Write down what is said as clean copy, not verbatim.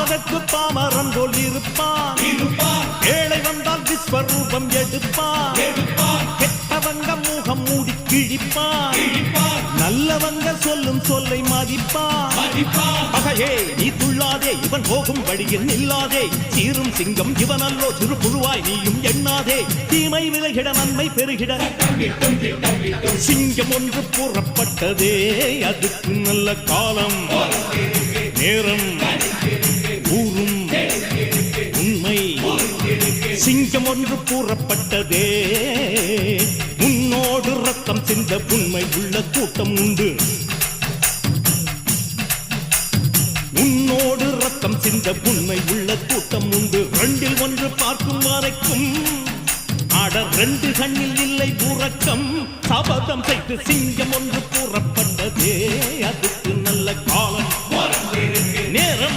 அதற்கு பாமரன் போல் இருப்பான். ஏழை வந்தால் விஸ்வரூபம் எடுப்பான். கெட்டவங்க முகம் மூடி கிழிப்பான். நல்லவங்க சொல்லும் சொல்லை மதிப்பான். பகையே நீ துள்ளாதே, இவன் போகும் வழியில் நில்லாதே. சீரும் சிங்கம் இவனல்லோ, சிறு புழுவாய் நீயும் எண்ணாதே. தீமை விலகிட நன்மை பெருகிட சிங்கம் ஒன்று கூறப்பட்டதே. அதுக்கு நல்ல காலம் நேரம் கூறும் உண்மை. சிங்கம் ஒன்று கூறப்பட்டதே. உன்னோடு ரத்தம் சிந்த உண்மை உள்ள கூட்டம் உண்டு. உன்னோடு ரத்தம் சிந்த உண்மை உள்ள கூட்டம் உண்டு. ரெண்டில் ஒன்று பார்க்கும் வரைக்கும் ஆட ரெண்டு கண்ணில் இல்லை உறக்கம். சபதம் செய்து சிங்கம் ஒன்று கூறப்பட்டதே. அதுக்கு நல்ல காலம் நேரம்